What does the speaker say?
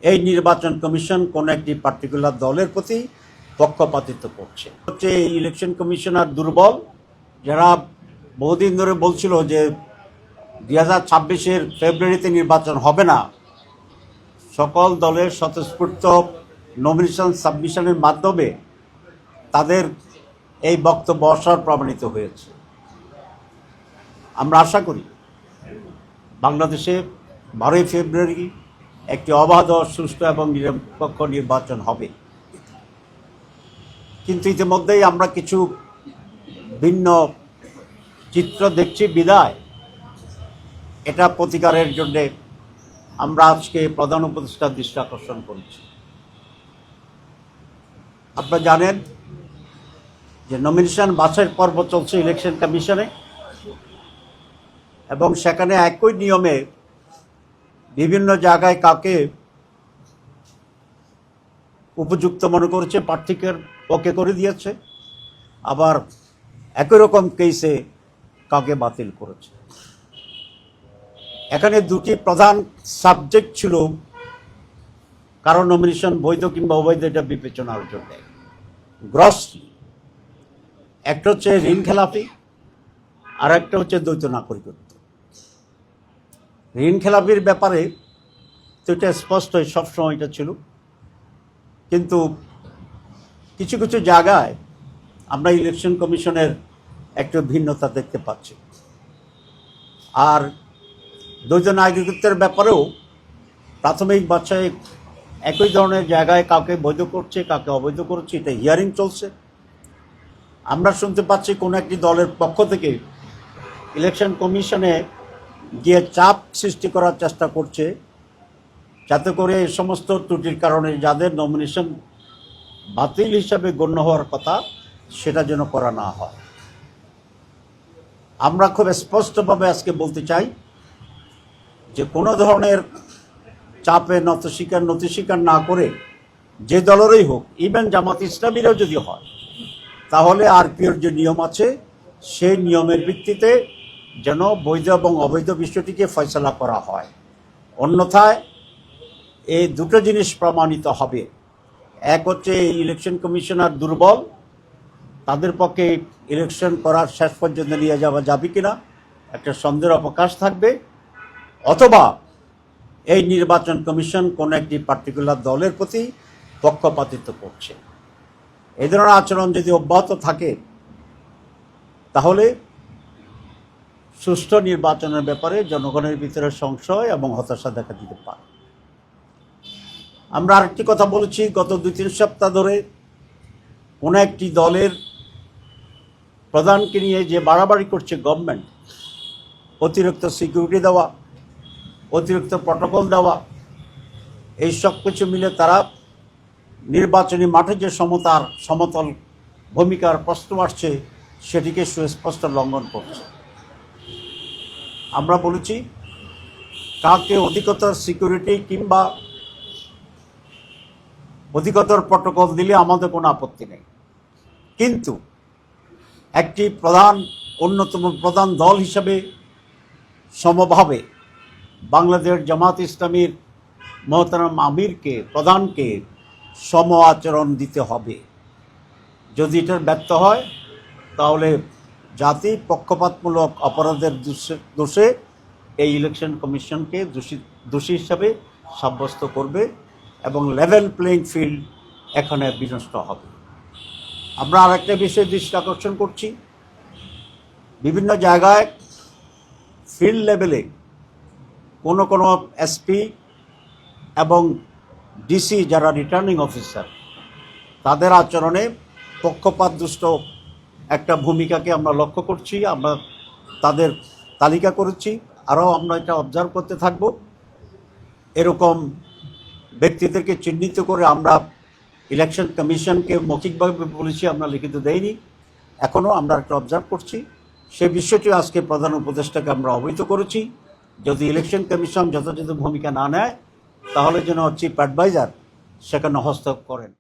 এই নির্বাচন কমিশন কোন একটি পার্টিকুলার দলের প্রতি পক্ষপাতিত্ব করছে। হচ্ছে এই ইলেকশন কমিশনার দুর্বল, যারা বহুদিন ধরে বলছিল যে 2026-এর ফেব্রুয়ারিতে নির্বাচন হবে না। সকল দলের স্বতঃস্ফূর্ত নমিনেশন সাবমিশনের মাধ্যমে তাদের এই বক্তব্য অসার প্রমাণিত হয়েছে। আমরা আশা করি বাংলাদেশে 12ই ফেব্রুয়ারি একটি অবাধ, সুষ্ঠু এবং নিরপেক্ষ নির্বাচন হবে। কিন্তু ইতিমধ্যেই আমরা কিছু ভিন্ন চিত্র দেখছি বিদায় এটা প্রতিকারের জন্য আমরা আজকে প্রধান উপদেষ্টার দৃষ্টি আকর্ষণ করেছি। আপনারা জানেন যে নমিনেশন বাছাই পর্ব চলছে ইলেকশন কমিশনে, এবং সেখানে একই নিয়মে বিভিন্ন জায়গায় কাকে উপযুক্ত মনে করেছে প্রার্থীকে ওকে করে দিয়েছে, আবার একই রকম কেসে কাকে বাতিল করেছে। এখানে দুটি প্রধান সাবজেক্ট ছিল কারো নমিনেশন বৈধ কিংবা অবৈধ এটা বিবেচনার জন্য। গ্রসলি একটা হচ্ছে ঋণ খেলাপি, আর একটা হচ্ছে দ্বৈত নাগরিকত্ব। ঋণ খেলাপির ব্যাপারে তো এটা স্পষ্ট সবসময় এটা ছিল, কিন্তু কিছু কিছু জায়গায় আমরা ইলেকশন কমিশনের একটু ভিন্নতা দেখতে পাচ্ছি। আর দ্বৈত নাগরিকত্বের ব্যাপারেও প্রাথমিক বাছাই একই ধরনের জায়গায় কাউকে বৈধ করছে, কাকে অবৈধ করছে, এটা হিয়ারিং চলছে। আমরা শুনতে পাচ্ছি কোনো একটি দলের পক্ষ থেকে ইলেকশন কমিশনে গিয়ে চাপ সৃষ্টি করার চেষ্টা করছে, যাতে করে এই সমস্ত ত্রুটির কারণে যাদের নমিনেশন বাতিল হিসাবে গণ্য হওয়ার কথা সেটা যেন করা না হয়। আমরা খুব স্পষ্টভাবে আজকে বলতে চাই যে কোনো ধরনের চাপে নতি স্বীকার না করে যে দলেরই হোক, ইভেন জামাত ইসলামীরও যদি হয়, তাহলে আরপিওর যে নিয়ম আছে সেই নিয়মের ভিত্তিতে যেন বৈধ এবং অবৈধ বিষয়টিকে ফয়সলা করা হয়। অন্যথায় এই দুটো জিনিস প্রমাণিত হবে। এক হচ্ছে এই ইলেকশন কমিশনার দুর্বল, তাদের পক্ষে ইলেকশন করার শেষ পর্যন্ত নিয়ে যাবে কিনা একটা সন্দেহের অবকাশ থাকবে, অথবা এই নির্বাচন কমিশন কোন একটি পার্টিকুলার দলের প্রতি পক্ষপাতিত্ব করছে। এই ধরনের আচরণ যদি অব্যাহত থাকে তাহলে সুষ্ঠু নির্বাচনের ব্যাপারে জনগণের ভিতরে সংশয় এবং হতাশা দেখা দিতে পারে। আমরা আরেকটি কথা বলেছি, গত 2-3 সপ্তাহ ধরে কোনো একটি দলের প্রধানকে নিয়ে যে বাড়াবাড়ি করছে গভর্নমেন্ট, অতিরিক্ত সিকিউরিটি দেওয়া, অতিরিক্ত প্রটোকল দেওয়া, এই সব কিছু মিলে তারা নির্বাচনী মাঠে যে সমতল ভূমিকার প্রশ্ন আসছে সেটিকে সুস্পষ্ট লঙ্ঘন করছে। আমরা বলেছি কাউকে অধিকতর সিকিউরিটি কিংবা অধিকতর প্রটোকল দিলে আমাদের কোনো আপত্তি নেই, কিন্তু একটি অন্যতম প্রধান দল হিসাবে সমভাবে বাংলাদেশ জামাত ইসলামীর মোহতারাম আমিরকে, প্রধানকে সম আচরণ দিতে হবে। যদি এটার ব্যর্থ হয় তাহলে জাতি পক্ষপাতমূলক অপরাধের দোষে এই ইলেকশন কমিশনকে দোষী হিসাবে সাব্যস্ত করবে এবং লেভেল প্লেইং ফিল্ড এখানে বিনষ্ট হবে। আমরা আরেকটা বিষয়ে দৃষ্টি আকর্ষণ করছি, বিভিন্ন জায়গায় ফিল্ড লেভেলে কোনো এসপি এবং ডিসি যারা রিটার্নিং অফিসার, তাদের আচরণে পক্ষপাতদুষ্ট একটা ভূমিকাকে আমরা লক্ষ্য করছি। আমরা তাদের তালিকা করেছি, আরও আমরা এটা অবজার্ভ করতে থাকব। এরকম ব্যক্তিদেরকে চিহ্নিত করে আমরা ইলেকশন কমিশনকে মৌখিকভাবে বলেছি, আমরা লিখিত দেইনি, এখনও আমরা একটা অবজার্ভ করছি। সে বিষয়টি আজকে প্রধান উপদেষ্টাকে আমরা অবহিত করেছি। যদি ইলেকশন কমিশন যথাযথ ভূমিকা না নেয় তাহলে যেন চিফ অ্যাডভাইজার সেখানে হস্তক্ষেপ করেন।